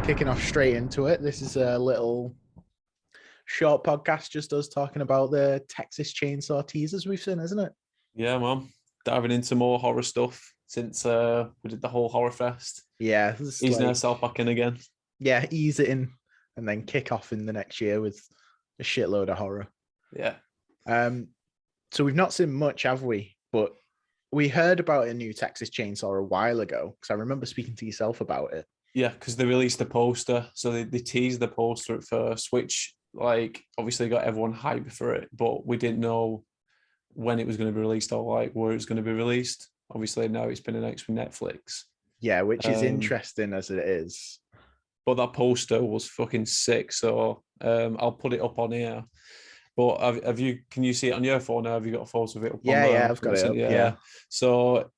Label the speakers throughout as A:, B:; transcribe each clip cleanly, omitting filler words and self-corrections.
A: Kicking off straight into it. This is a little short podcast, just us talking about the Texas Chainsaw teasers we've seen, isn't it?
B: Yeah, man. Diving into more horror stuff since we did the whole horror fest.
A: Yeah, this is
B: Easing
A: like,
B: ourselves back in again.
A: yeah, ease it in and then kick off in the next year with a shitload of horror.
B: Yeah.
A: So we've not seen much, have we? But we heard about a new Texas Chainsaw a while ago because I remember speaking to yourself about it.
B: Yeah, because they released a poster. So they teased the poster at first, which like obviously got everyone hyped for it, but we didn't know when it was going to be released or like where it was going to be released. Obviously now it's been announced from Netflix.
A: Yeah, which is interesting as it is.
B: But that poster was fucking sick. So I'll put it up on here. But have you? Can you see it on your phone now? Have you got a photo of it up?
A: Yeah, I've got it up, yeah.
B: So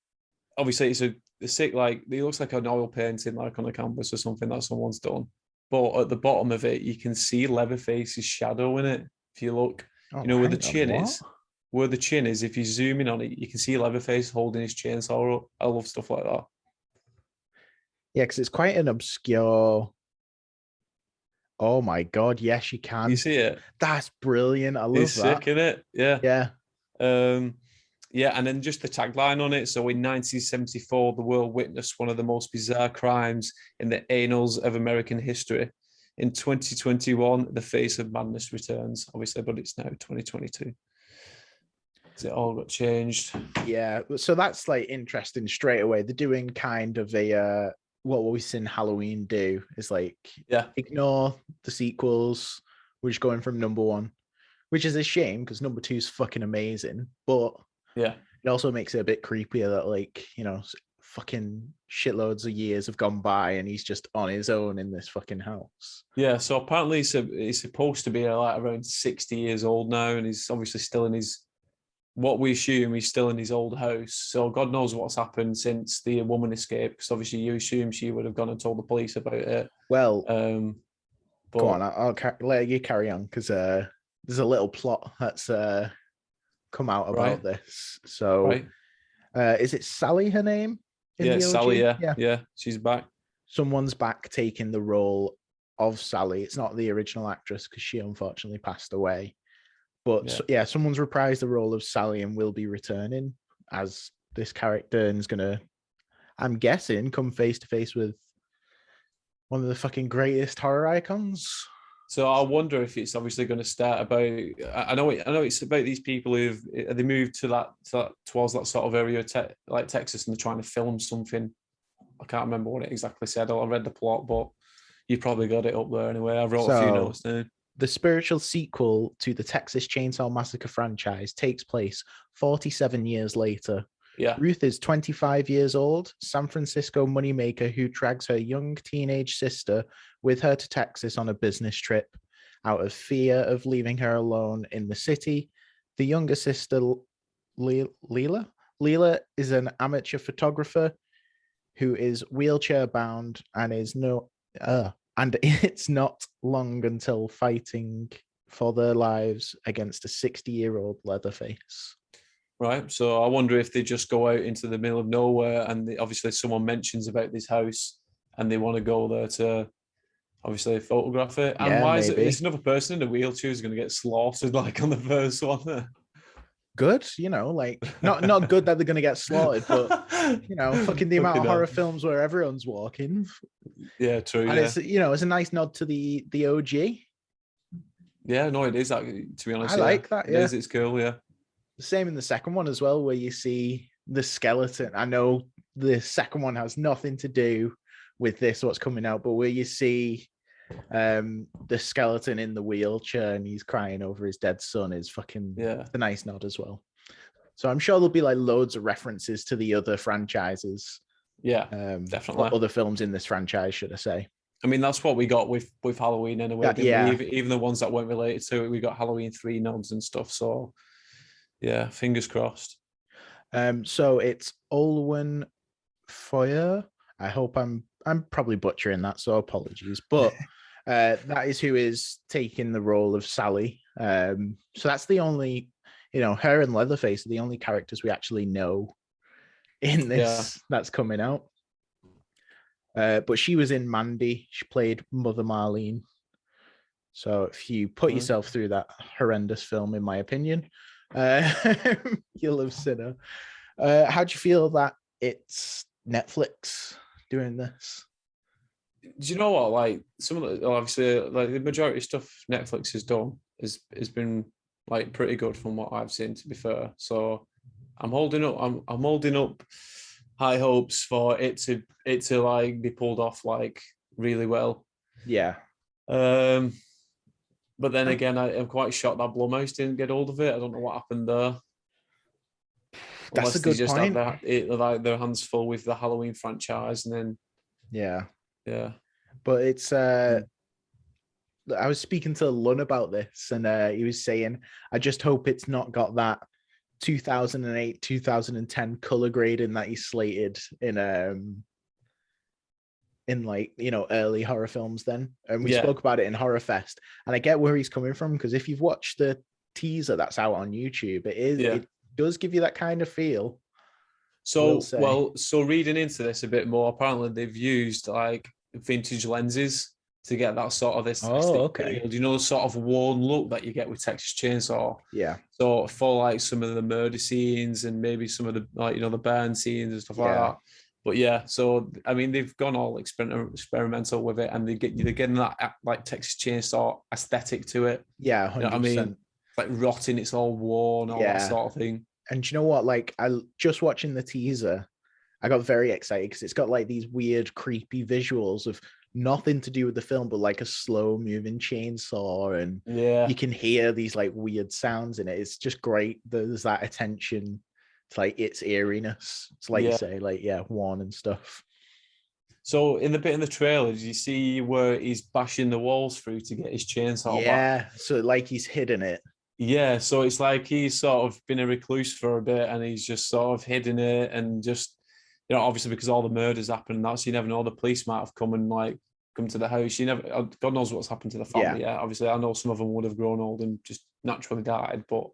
B: obviously it's a sick, like it looks like an oil painting, like on a canvas or something that someone's done. But at the bottom of it, you can see Leatherface's shadow in it. If you look, where the chin is. Where the chin is, if you zoom in on it, you can see Leatherface holding his chainsaw up. I love stuff like that.
A: Yeah, because it's quite an obscure. Oh my god, yes, you can.
B: You see it?
A: That's brilliant. I love that.
B: Sick, isn't it? Yeah.
A: Yeah.
B: Yeah, and then just the tagline on it. So in 1974, the world witnessed one of the most bizarre crimes in the annals of American history. In 2021, the face of madness returns, obviously, but it's now 2022. It all got changed.
A: Yeah, so that's like interesting straight away. They're doing kind of a what we've seen Halloween do is like ignore the sequels. We're just going from number one, which is a shame because number two is fucking amazing. But
B: yeah,
A: it also makes it a bit creepier that like, fucking shitloads of years have gone by and he's just on his own in this fucking house.
B: Yeah, so apparently he's supposed to be like around 60 years old now, and he's obviously still in his, what we assume he's still in his old house. So God knows what's happened since the woman escaped, because obviously you assume she would have gone and told the police about it.
A: Well, go on, I'll let you carry on, because there's a little plot that's come out about this. So is it Sally, her name?
B: Yeah, Sally, yeah, she's back.
A: Someone's back taking the role of Sally. It's not the original actress because she unfortunately passed away. But someone's reprised the role of Sally and will be returning as this character and is going to, I'm guessing, come face to face with one of the fucking greatest horror icons.
B: So I wonder if it's obviously going to start about. I know it's about these people they moved to that towards that sort of area, like Texas, and they're trying to film something. I can't remember what it exactly said. I read the plot, but you probably got it up there anyway. I wrote a few notes down.
A: The spiritual sequel to the Texas Chainsaw Massacre franchise takes place 47 years later.
B: Yeah.
A: Ruth is 25 years old, San Francisco moneymaker who drags her young teenage sister with her to Texas on a business trip. Out of fear of leaving her alone in the city, the younger sister, Leela is an amateur photographer who is wheelchair bound and and it's not long until fighting for their lives against a 60-year-old Leatherface.
B: Right. So I wonder if they just go out into the middle of nowhere and obviously someone mentions about this house and they want to go there to obviously photograph it. And why is it? It's another person in a wheelchair who's going to get slaughtered like on the first one.
A: Good, like not good that they're going to get slaughtered, but fucking the amount of horror films where everyone's walking.
B: Yeah, true.
A: And it's it's a nice nod to the OG.
B: Yeah, no, it is. To be honest,
A: I like that.
B: It is. It's cool. Yeah.
A: The same in the second one as well, where you see the skeleton. I know the second one has nothing to do with this, what's coming out, but where you see the skeleton in the wheelchair and he's crying over his dead son is fucking a nice nod as well. So I'm sure there'll be like loads of references to the other franchises.
B: Yeah, definitely.
A: Other films in this franchise, should I say.
B: I mean, that's what we got with Halloween anyway. Even the ones that weren't related to it, we got Halloween 3 nods and stuff. So yeah, fingers crossed.
A: So it's Olwen Foyer. I hope I'm probably butchering that, so apologies. But that is who is taking the role of Sally. So that's the only, her and Leatherface are the only characters we actually know in this that's coming out. But she was in Mandy. She played Mother Marlene. So if you put yourself through that horrendous film, in my opinion, you'll have Sinner. How do you feel that it's Netflix doing this?
B: Do you know what? Like some of the obviously like the majority of stuff Netflix has done has been like pretty good from what I've seen, to be fair. So I'm holding up I'm holding up high hopes for it to like be pulled off like really well.
A: Yeah.
B: But then again, I'm quite shocked that Blumhouse didn't get hold of it. I don't know what happened there.
A: That's a
B: Unless they
A: good
B: just had
A: point.
B: their hands full with the Halloween franchise, and then
A: Yeah.
B: yeah.
A: But it's I was speaking to Lun about this, and he was saying, I just hope it's not got that 2008, 2010 color grading that he slated in like, you know, early horror films then. And we
B: Yeah.
A: spoke about it in Horror Fest. And I get where he's coming from, because if you've watched the teaser that's out on YouTube, it does give you that kind of feel.
B: So reading into this a bit more, apparently they've used like vintage lenses to get that sort of this
A: okay.
B: feel, you know, the sort of worn look that you get with Texas Chainsaw.
A: Yeah.
B: So for like some of the murder scenes and maybe some of the like, you know, the burn scenes and stuff like that. But yeah, so I mean they've gone all experimental with it, and they're getting that like Texas Chainsaw aesthetic to it.
A: Yeah, 100%.
B: You know what I mean? Like rotting, it's all worn, all that sort of thing.
A: And you know what? Like, I just watching the teaser, I got very excited because it's got like these weird, creepy visuals of nothing to do with the film, but like a slow moving chainsaw, and you can hear these like weird sounds in it. It's just great. There's that attention to like its eeriness. It's like you say, like worn and stuff.
B: So in the bit in the trailer, did you see where he's bashing the walls through to get his chainsaw back?
A: So like he's hidden it.
B: Yeah, so it's like he's sort of been a recluse for a bit, and he's just sort of hidden it, and just, you know, obviously because all the murders happen and that, so you never know, the police might have come and like come to the house. You never, God knows what's happened to the family. Yeah, obviously I know some of them would have grown old and just naturally died, but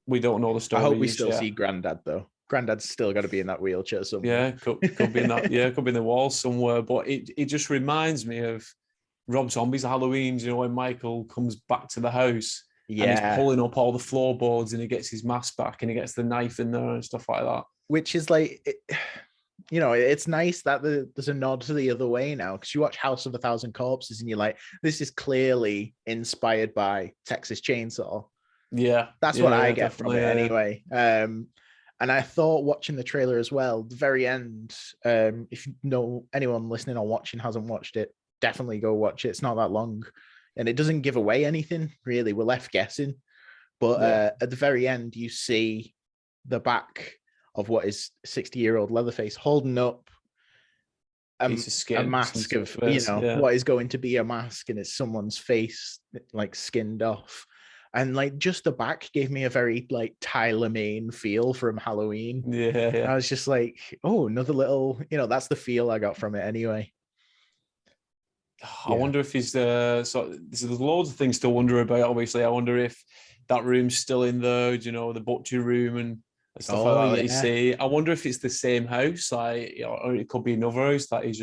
B: we don't know the story.
A: I hope we still see Granddad though. Granddad's still got to be in that wheelchair somewhere.
B: Yeah, could be in that. Yeah, could be in the walls somewhere. But it just reminds me of Rob Zombie's Halloween. You know, when Michael comes back to the house. Yeah. And he's pulling up all the floorboards, and he gets his mask back, and he gets the knife in there and stuff like that.
A: Which is like, you know, it's nice that there's a nod to the other way now, because you watch House of a Thousand Corpses and you're like, this is clearly inspired by Texas Chainsaw.
B: Yeah.
A: That's what I get from it anyway. And I thought watching the trailer as well, the very end, if you know anyone listening or watching hasn't watched it, definitely go watch it. It's not that long. And it doesn't give away anything, really. We're left guessing. But at the very end, you see the back of what is 60-year-old Leatherface holding up a mask of, you know, what is going to be a mask, and it's someone's face, like skinned off. And like just the back gave me a very like Tyler Mane feel from Halloween.
B: Yeah.
A: I was just like, oh, another little, you know, that's the feel I got from it anyway.
B: I wonder if he's so there's loads of things to wonder about. Obviously, I wonder if that room's still in there, you know, the butcher room and stuff like that you see. I wonder if it's the same house, like, you know, or it could be another house that he's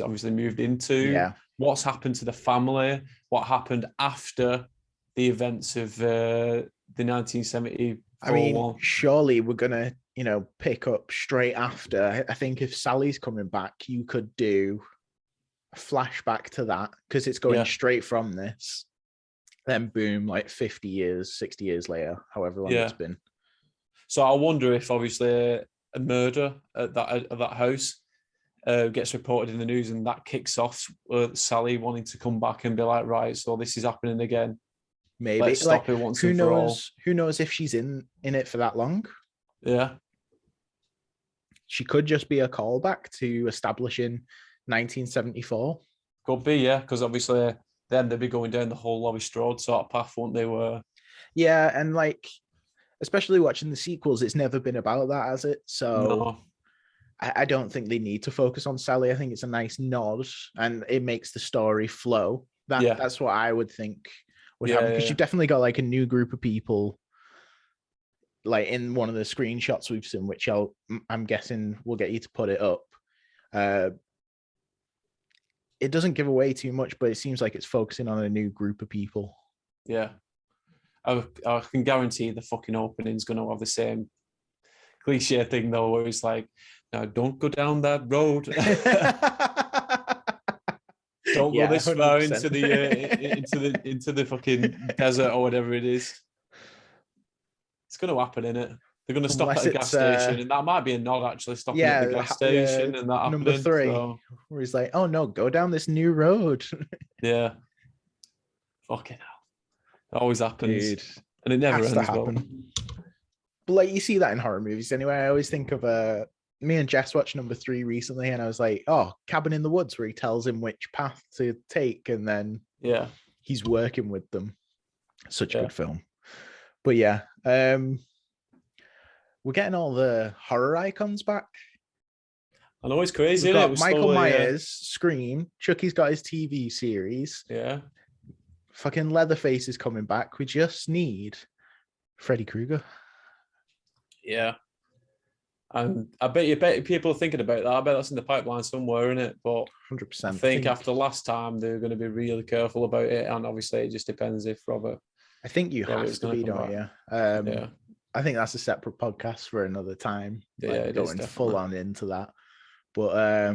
B: obviously moved into.
A: Yeah.
B: What's happened to the family? What happened after the events of the 1970?
A: I mean, surely we're gonna, you know, pick up straight after. I think if Sally's coming back, you could do a flashback to that, because it's going straight from this. Then boom, like 50 years, 60 years later, however long it's been.
B: So I wonder if obviously a murder at that house gets reported in the news, and that kicks off Sally wanting to come back and be like, right, so this is happening again.
A: Maybe
B: let's stop it once and for all.
A: Who knows if she's in it for that long?
B: Yeah,
A: she could just be a callback to establishing 1974.
B: Could be, yeah, because obviously then they'd be going down the whole Laurie Strode sort of path, won't they?
A: Yeah, and like, especially watching the sequels, it's never been about that, has it? So I don't think they need to focus on Sally. I think it's a nice nod, and it makes the story flow. That's what I would think would happen, because you've definitely got like a new group of people, like in one of the screenshots we've seen, which I'm guessing will get you to put it up. It doesn't give away too much, but it seems like it's focusing on a new group of people.
B: Yeah. I can guarantee the fucking opening's going to have the same cliche thing though, where it's like, "Now don't go down that road." Don't go this 100%. Far into the fucking desert or whatever it is. It's going to happen, innit? They're going to stop at a gas station, and that might be a nod actually. Stopping at the gas station and that
A: number
B: happening.
A: 3, where he's like, "Oh no, go down this new road."
B: Yeah. Fucking hell. It always happens.
A: Dude,
B: and it never
A: has
B: ends
A: to happen.
B: well.
A: But like you see that in horror movies anyway. I always think of me and Jess watched number 3 recently, and I was like, "Oh, Cabin in the Woods," where he tells him which path to take, and then he's working with them. Such a good film. But yeah, we're getting all the horror icons back.
B: I know, it's crazy.
A: We've got Michael Myers, Scream. Chucky's got his TV series.
B: Yeah.
A: Fucking Leatherface is coming back. We just need Freddy Krueger.
B: Yeah. And I bet people are thinking about that. I bet that's in the pipeline somewhere, isn't it? But
A: 100%.
B: I think after last time, they're going to be really careful about it. And obviously, it just depends if Robert.
A: I think you have to be, don't you?
B: Yeah.
A: I think that's a separate podcast for another time.
B: Yeah,
A: going full on into that. But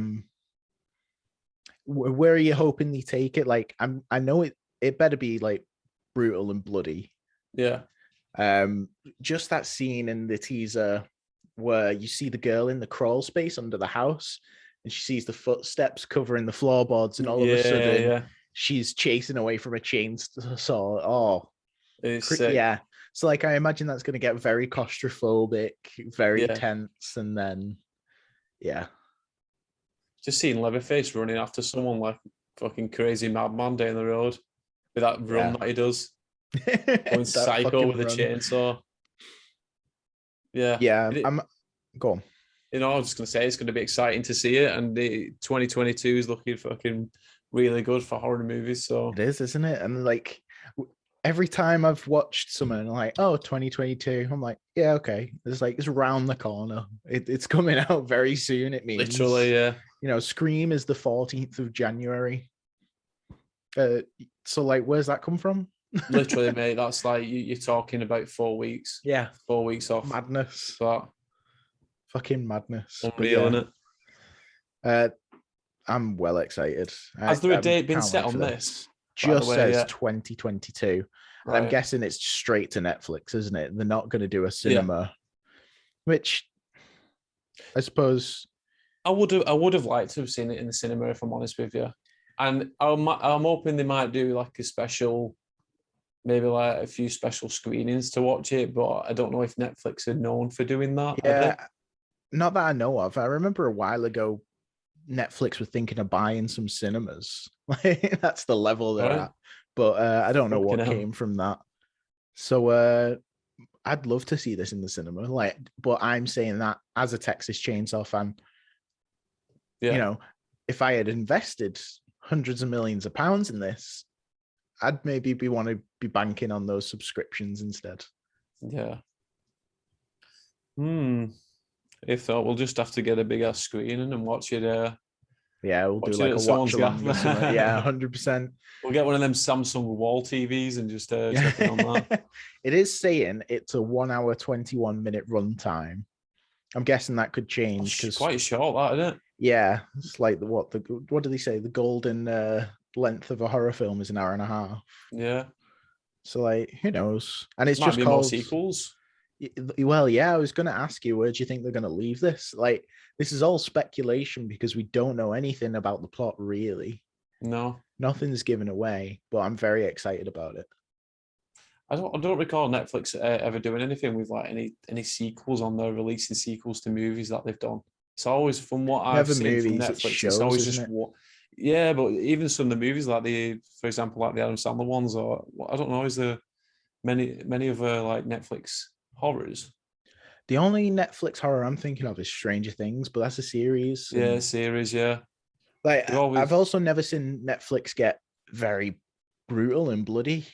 A: where are you hoping they take it? Like, I know it better be like brutal and bloody.
B: Yeah.
A: Just that scene in the teaser where you see the girl in the crawl space under the house, and she sees the footsteps covering the floorboards, and all of a sudden she's chasing away from a chainsaw. Oh,
B: it's sick.
A: Yeah. So like, I imagine that's going to get very claustrophobic, very tense, and then
B: just seeing Leatherface running after someone like fucking crazy madman down the road with that run that he does, going psycho with a chainsaw.
A: Yeah. I'm go on.
B: I was just gonna say it's going to be exciting to see it, and the 2022 is looking fucking really good for horror movies. So
A: it is, isn't it? And like, every time I've watched something like, 2022, I'm like, yeah, okay. It's around the corner. It's coming out very soon. It means
B: literally, yeah.
A: Scream is the 14th of January. So like, where's that come from?
B: Literally, mate. That's like you're talking about 4 weeks.
A: Yeah,
B: 4 weeks off.
A: Madness.
B: So,
A: fucking madness.
B: Unreal, isn't
A: it? I'm well excited.
B: Has there a date been set on this?
A: Just says 2022. Right. I'm guessing it's straight to Netflix, isn't it? They're not going to do a cinema, which I suppose
B: I would have liked to have seen it in the cinema, if I'm honest with you. And I'm hoping they might do like a special, maybe like a few special screenings to watch it. But I don't know if Netflix are known for doing that.
A: Yeah, not that I know of. I remember a while ago, Netflix were thinking of buying some cinemas. Like, that's the level they're at. But I don't know what came from that. So I'd love to see this in the cinema. Like, but I'm saying that as a Texas Chainsaw fan, if I had invested hundreds of millions of pounds in this, I'd maybe want to be banking on those subscriptions instead.
B: Yeah. If not, we'll just have to get a big ass screen and watch it.
A: Yeah, we'll do like a watch along. Yeah, 100%.
B: We'll get one of them Samsung wall TVs and just check it on that.
A: It is saying it's a 1 hour, 21 minute runtime. I'm guessing that could change because
B: quite short, that, isn't it?
A: Yeah, it's like what do they say? The golden length of a horror film is an hour and a half.
B: Yeah.
A: So like, who knows? And it's
B: Might
A: just
B: be
A: called
B: more sequels.
A: Well, yeah, I was going to ask you, where do you think they're going to leave this? Like, this is all speculation because we don't know anything about the plot, really.
B: No.
A: Nothing's given away, but I'm very excited about it.
B: I don't recall Netflix ever doing anything with like any sequels on there, releasing sequels to movies that they've done. It's always, from what I've seen movies, from Netflix, shows, it's always just what. Yeah, but even some of the movies, like for example, like the Adam Sandler ones, or I don't know, is there many other like Netflix horrors?
A: The only Netflix horror I'm thinking of is Stranger Things, but that's a series.
B: Yeah, series, yeah.
A: Like, I've also never seen Netflix get very brutal and bloody.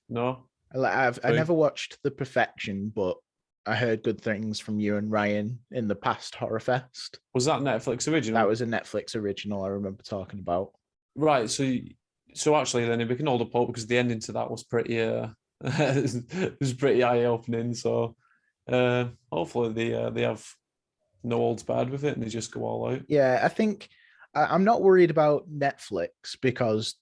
B: No.
A: I never watched The Perfection, but I heard good things from you and Ryan in the past Horror Fest.
B: Was that Netflix original?
A: That was a Netflix original I remember talking about.
B: Right. So actually, then we can hold up hope because the ending to that was pretty it was pretty eye opening. So hopefully they have no holds barred with it and they just go all out.
A: Yeah, I think I'm not worried about Netflix because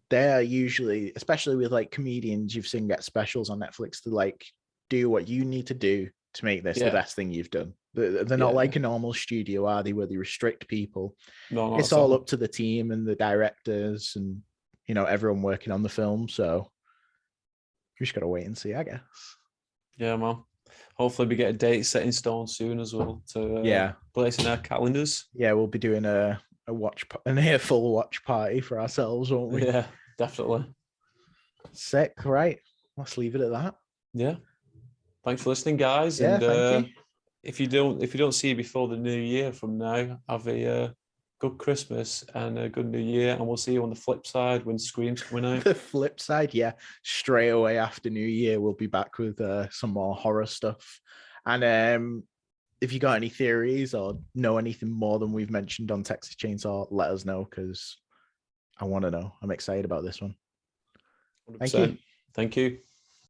A: they're usually, especially with like comedians, you've seen get specials on Netflix to like do what you need to do to make this the best thing you've done. They're not like a normal studio, are they, where they restrict people?
B: No,
A: it's all up to the team and the directors and, you know, everyone working on the film. So we just got to wait and see, I guess.
B: Yeah, man. Hopefully we get a date set in stone soon as well to place in our calendars.
A: Yeah, we'll be doing an Earful watch party for ourselves, won't we?
B: Yeah, definitely.
A: Sick. Right. Let's leave it at that.
B: Yeah. Thanks for listening, guys.
A: Yeah,
B: and
A: thank you.
B: if you don't see you before the new year from now, have a good Christmas and a good new year. And we'll see you on the flip side when Scream's coming out.
A: The flip side, yeah. Straight away after New Year, we'll be back with some more horror stuff. And if you got any theories or know anything more than we've mentioned on Texas Chainsaw, let us know because I want to know. I'm excited about this one.
B: 100%.
A: Thank you.
B: Thank you.